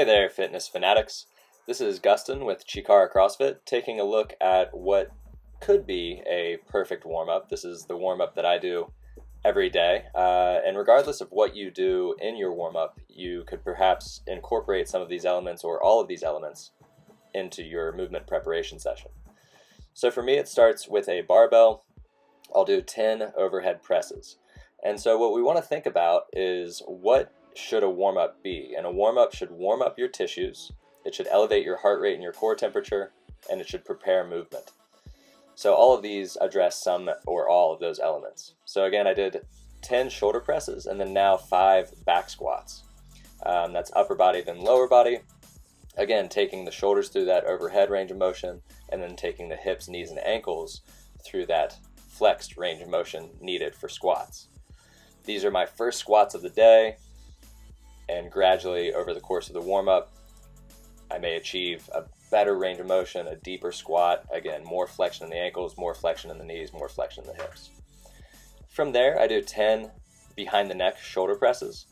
there, fitness fanatics. This is Guston with Chikara CrossFit, taking a look at what could be a perfect warm-up. This is the warm-up that I do every day, and regardless of what you do in your warm-up, you could perhaps incorporate some of these elements or all of these elements into your movement preparation session. So for me, it starts with a barbell. I'll do 10 overhead presses. And so what we want to think about is, what should a warm-up be? And a warm-up should warm up your tissues, it should elevate your heart rate and your core temperature, and it should prepare movement. So all of these address some or all of those elements. So again, I did 10 shoulder presses and then now 5 back squats. That's upper body then lower body. Again, taking the shoulders through that overhead range of motion, and then taking the hips, knees, and ankles through that flexed range of motion needed for squats. These are my first squats of the day, and gradually over the course of the warm-up, I may achieve a better range of motion, a deeper squat, again, more flexion in the ankles, more flexion in the knees, more flexion in the hips. From there, I do 10 behind the neck shoulder presses.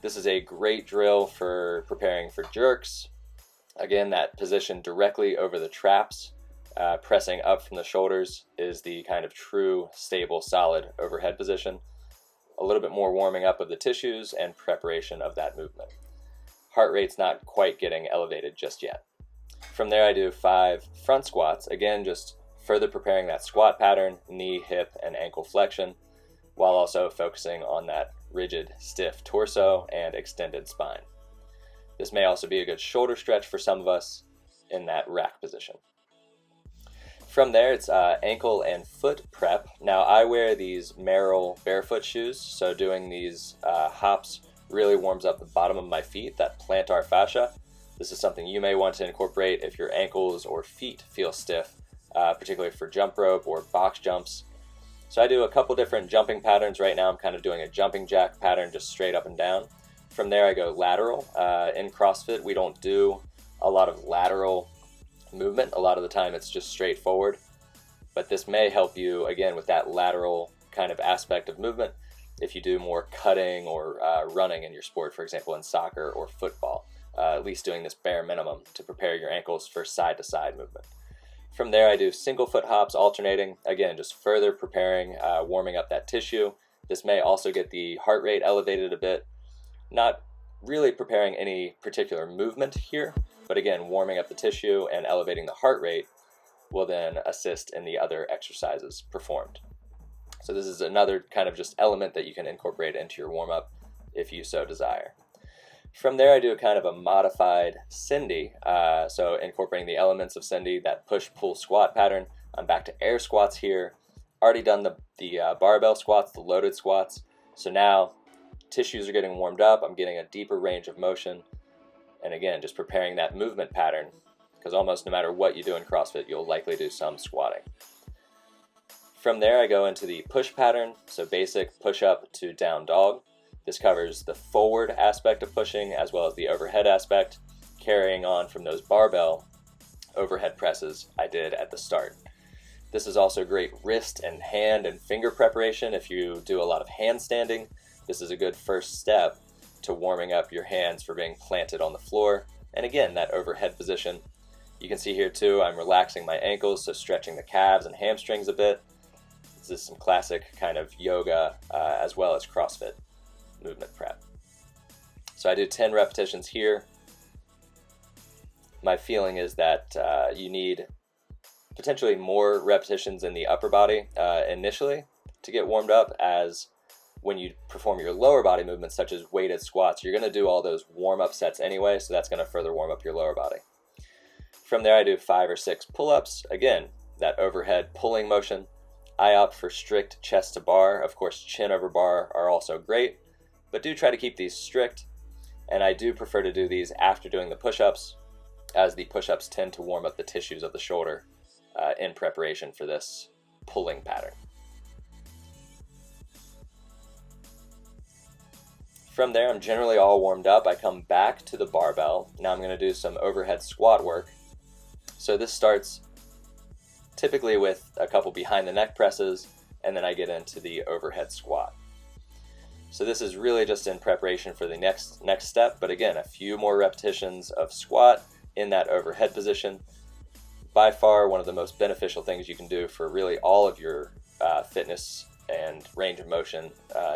This is a great drill for preparing for jerks. Again, that position directly over the traps, pressing up from the shoulders, is the kind of true, stable, solid overhead position. A little bit more warming up of the tissues and preparation of that movement. Heart rate's not quite getting elevated just yet. From there, I do 5 front squats, again, just further preparing that squat pattern, knee, hip, and ankle flexion, while also focusing on that rigid, stiff torso and extended spine. This may also be a good shoulder stretch for some of us in that rack position. From there, it's ankle and foot prep. Now, I wear these Merrell barefoot shoes, so doing these hops really warms up the bottom of my feet, that plantar fascia. This is something you may want to incorporate if your ankles or feet feel stiff, particularly for jump rope or box jumps. So I do a couple different jumping patterns. Right now I'm kind of doing a jumping jack pattern, just straight up and down. From there I go lateral. In CrossFit we don't do a lot of lateral movement. A lot of the time it's just straight forward. But this may help you, again, with that lateral kind of aspect of movement if you do more cutting or running in your sport, for example in soccer or football. At least doing this bare minimum to prepare your ankles for side-to-side movement. From there I do single foot hops alternating, again just further preparing, warming up that tissue. This may also get the heart rate elevated a bit. Not really preparing any particular movement here, but again warming up the tissue and elevating the heart rate will then assist in the other exercises performed. So this is another kind of just element that you can incorporate into your warm-up if you so desire. From there I do a kind of a modified Cindy, so incorporating the elements of Cindy, that push-pull squat pattern. I'm back to air squats here. Already done the barbell squats, the loaded squats. So now tissues are getting warmed up, I'm getting a deeper range of motion, and again just preparing that movement pattern, because almost no matter what you do in CrossFit you'll likely do some squatting. From there I go into the push pattern, so basic push-up to down dog. This covers the forward aspect of pushing as well as the overhead aspect, carrying on from those barbell overhead presses I did at the start. This is also great wrist and hand and finger preparation if you do a lot of handstanding. This is a good first step to warming up your hands for being planted on the floor. And again, that overhead position. You can see here too, I'm relaxing my ankles, so stretching the calves and hamstrings a bit. This is some classic kind of yoga as well as CrossFit movement prep. So I do 10 repetitions here. My feeling is that you need potentially more repetitions in the upper body initially to get warmed up, as when you perform your lower body movements such as weighted squats, you're going to do all those warm-up sets anyway, so that's going to further warm up your lower body. From there I do 5 or 6 pull-ups. Again, that overhead pulling motion. I opt for strict chest to bar. Of course, chin over bar are also great, but do try to keep these strict, and I do prefer to do these after doing the push-ups, as the push-ups tend to warm up the tissues of the shoulder in preparation for this pulling pattern. From there, I'm generally all warmed up. I come back to the barbell. Now I'm going to do some overhead squat work. So this starts typically with a couple behind the neck presses, and then I get into the overhead squat. So this is really just in preparation for the next step, but again, a few more repetitions of squat in that overhead position. By far one of the most beneficial things you can do for really all of your fitness and range of motion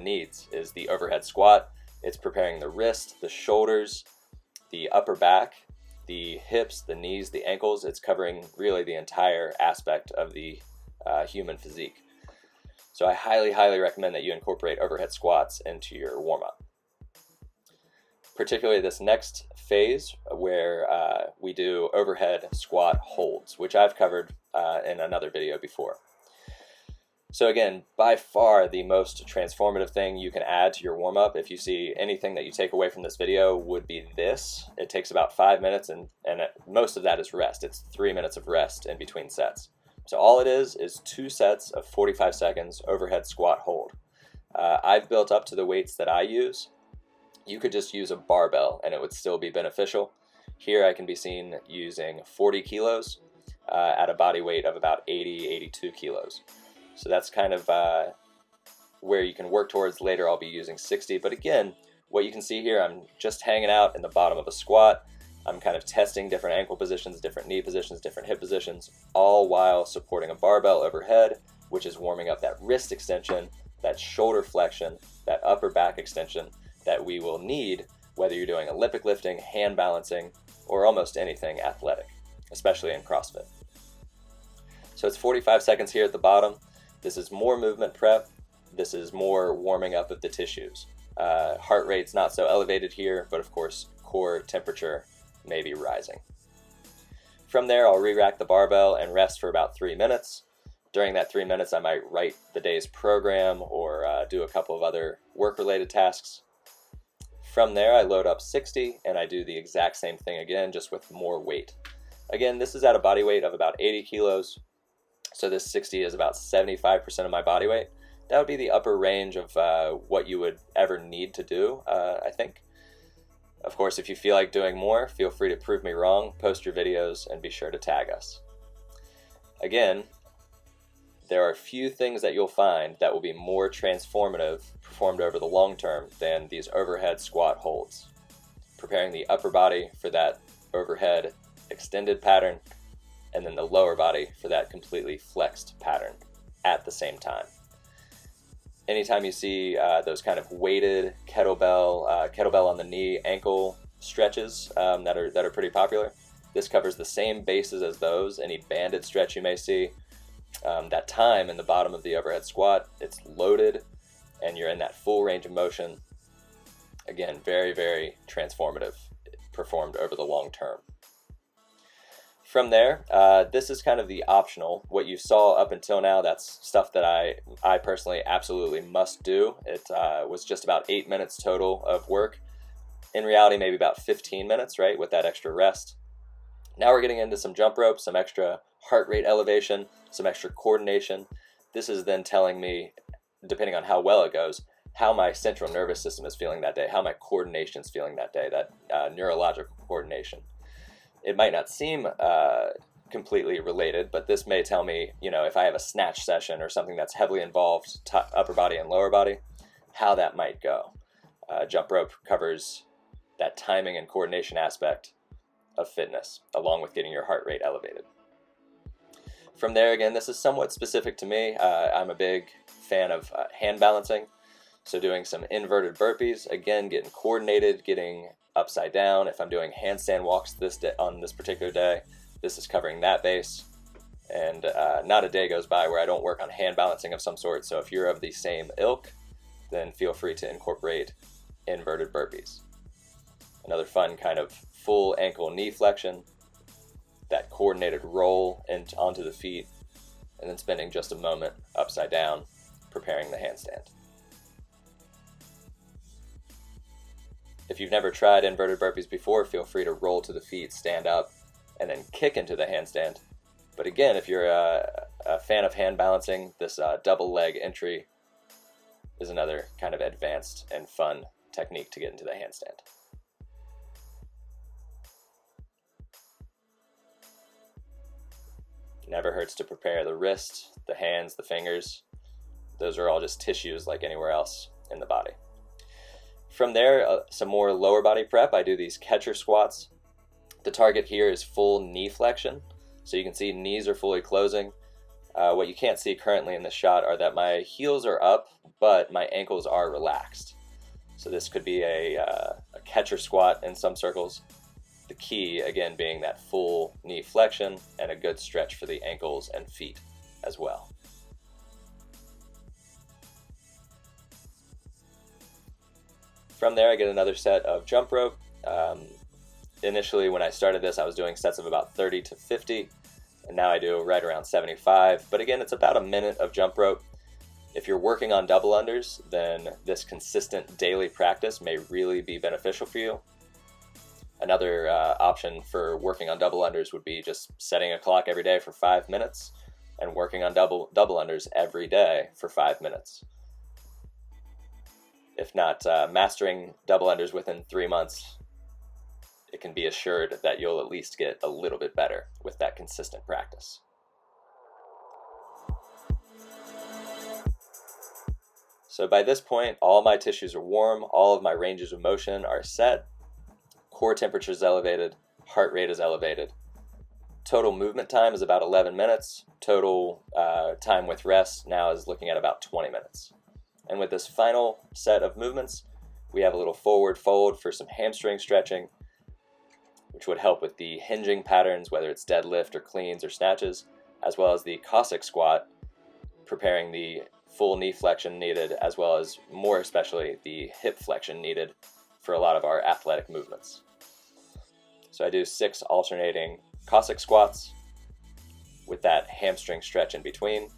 needs is the overhead squat. It's preparing the wrist, the shoulders, the upper back, the hips, the knees, the ankles. It's covering really the entire aspect of the human physique. So I highly, highly recommend that you incorporate overhead squats into your warm-up. Particularly this next phase where we do overhead squat holds, which I've covered in another video before. So again, by far the most transformative thing you can add to your warm-up, if you see anything that you take away from this video, would be this. It takes about 5 minutes, and most of that is rest. It's 3 minutes of rest in between sets. So all it is 2 sets of 45 seconds overhead squat hold. I've built up to the weights that I use. You could just use a barbell and it would still be beneficial. Here I can be seen using 40 kilos at a body weight of about 80, 82 kilos. So that's kind of where you can work towards. Later I'll be using 60, but again, what you can see here, I'm just hanging out in the bottom of a squat. I'm kind of testing different ankle positions, different knee positions, different hip positions, all while supporting a barbell overhead, which is warming up that wrist extension, that shoulder flexion, that upper back extension that we will need whether you're doing Olympic lifting, hand balancing, or almost anything athletic, especially in CrossFit. So it's 45 seconds here at the bottom. This is more movement prep. This is more warming up of the tissues. Heart rate's not so elevated here, but of course, core temperature may be rising. From there, I'll re-rack the barbell and rest for about 3 minutes. During that 3 minutes, I might write the day's program or do a couple of other work-related tasks. From there, I load up 60 and I do the exact same thing again, just with more weight. Again, this is at a body weight of about 80 kilos. So this 60 is about 75% of my body weight. That would be the upper range of what you would ever need to do, I think. Of course, if you feel like doing more, feel free to prove me wrong, post your videos, and be sure to tag us. Again, there are few things that you'll find that will be more transformative performed over the long term than these overhead squat holds. Preparing the upper body for that overhead extended pattern, and then the lower body for that completely flexed pattern at the same time. Anytime you see those kind of weighted kettlebell on the knee, ankle stretches that are pretty popular, this covers the same bases as those. Any banded stretch you may see, that time in the bottom of the overhead squat, it's loaded and you're in that full range of motion. Again, very, very transformative, performed over the long term. From there, this is kind of the optional. What you saw up until now, that's stuff that I personally absolutely must do. It was just about 8 minutes total of work. In reality, maybe about 15 minutes, right, with that extra rest. Now we're getting into some jump rope, some extra heart rate elevation, some extra coordination. This is then telling me, depending on how well it goes, how my central nervous system is feeling that day, how my coordination is feeling that day, that neurological coordination. It might not seem completely related, but this may tell me, if I have a snatch session or something that's heavily involved, upper body and lower body, how that might go. Jump rope covers that timing and coordination aspect of fitness, along with getting your heart rate elevated. From there, again, this is somewhat specific to me. I'm a big fan of hand balancing, so doing some inverted burpees, again, getting coordinated, getting upside down. If I'm doing handstand walks on this particular day, this is covering that base. And not a day goes by where I don't work on hand balancing of some sort. So if you're of the same ilk, then feel free to incorporate inverted burpees. Another fun kind of full ankle knee flexion, that coordinated roll onto the feet, and then spending just a moment upside down, preparing the handstand. If you've never tried inverted burpees before, feel free to roll to the feet, stand up, and then kick into the handstand. But again, if you're a fan of hand balancing, this double leg entry is another kind of advanced and fun technique to get into the handstand. Never hurts to prepare the wrist, the hands, the fingers. Those are all just tissues like anywhere else in the body. From there, some more lower body prep. I do these catcher squats. The target here is full knee flexion. So you can see knees are fully closing. What you can't see currently in this shot are that my heels are up, but my ankles are relaxed. So this could be a catcher squat in some circles. The key, again, being that full knee flexion and a good stretch for the ankles and feet as well. From there, I get another set of jump rope. Initially, when I started this, I was doing sets of about 30 to 50, and now I do right around 75. But again, it's about a minute of jump rope. If you're working on double unders, then this consistent daily practice may really be beneficial for you. Another option for working on double unders would be just setting a clock every day for 5 minutes and working on double unders every day for 5 minutes. If not mastering double unders within 3 months, it can be assured that you'll at least get a little bit better with that consistent practice. So by this point, all my tissues are warm, all of my ranges of motion are set, core temperature is elevated, heart rate is elevated. Total movement time is about 11 minutes. Total time with rest now is looking at about 20 minutes. And with this final set of movements, we have a little forward fold for some hamstring stretching, which would help with the hinging patterns, whether it's deadlift or cleans or snatches, as well as the Cossack squat, preparing the full knee flexion needed, as well as more especially the hip flexion needed for a lot of our athletic movements. So I do 6 alternating Cossack squats with that hamstring stretch in between.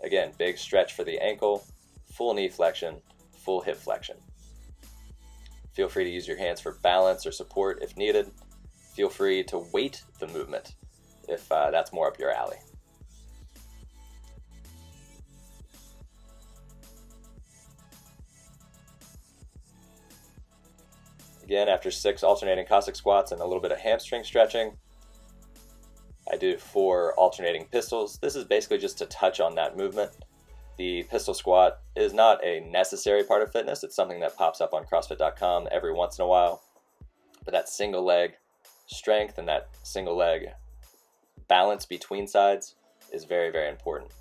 Again, big stretch for the ankle, full knee flexion, full hip flexion. Feel free to use your hands for balance or support if needed. Feel free to weight the movement if that's more up your alley. Again, after 6 alternating Cossack squats and a little bit of hamstring stretching, I do 4 alternating pistols. This is basically just to touch on that movement. The pistol squat is not a necessary part of fitness. It's something that pops up on CrossFit.com every once in a while. But that single leg strength and that single leg balance between sides is very, very important.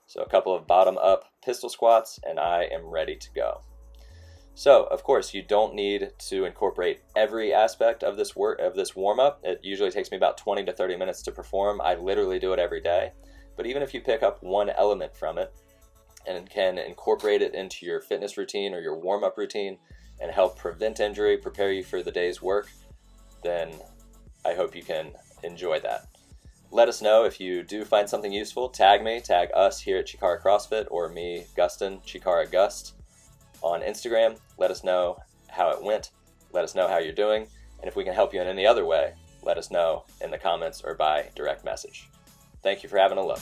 So a couple of bottom up pistol squats and I am ready to go. So, of course, you don't need to incorporate every aspect of this warm-up. It usually takes me about 20 to 30 minutes to perform. I literally do it every day. But even if you pick up one element from it and can incorporate it into your fitness routine or your warm-up routine and help prevent injury, prepare you for the day's work, then I hope you can enjoy that. Let us know if you do find something useful. Tag me, tag us here at Chikara CrossFit or me, Guston, Chikara Gust, on Instagram. Let us know how it went. Let us know how you're doing. And if we can help you in any other way, let us know in the comments or by direct message. Thank you for having a look.